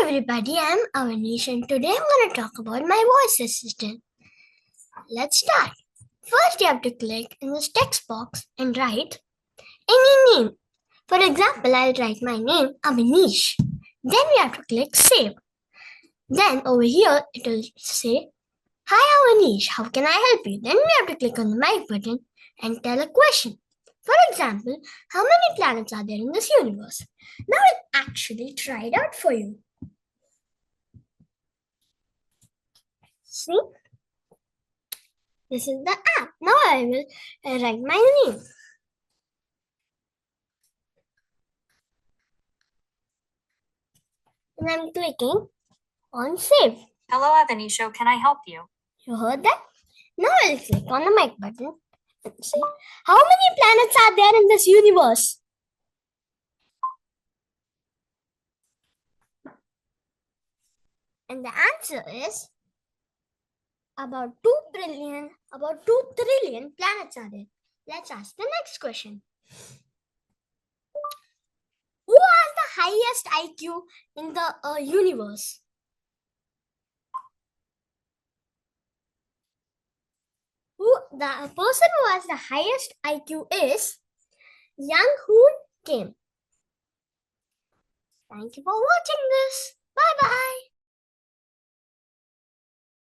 everybody, I'm Avaneesh and today I'm going to talk about my voice assistant. Let's start. First you have to click in this text box and write any name. For example, I'll write my name Avaneesh. Then we have to click save. Then over here it will say, "Hi Avaneesh, how can I help you?" Then we have to click on the mic button and tell a question. For example, how many planets are there in this universe? Now I'll actually try it out for you. See? This is the app. Now I will write my name. And I'm clicking on save. Hello, Avaneesh. Can I help you? You heard that? Now I'll click on the mic button and say, how many planets are there in this universe? And the answer is about 2 trillion planets are there. Let's ask the next question. Who has the highest IQ in the universe? The person who has the highest IQ is Young Hoon Kim. Thank you for watching this. Bye bye.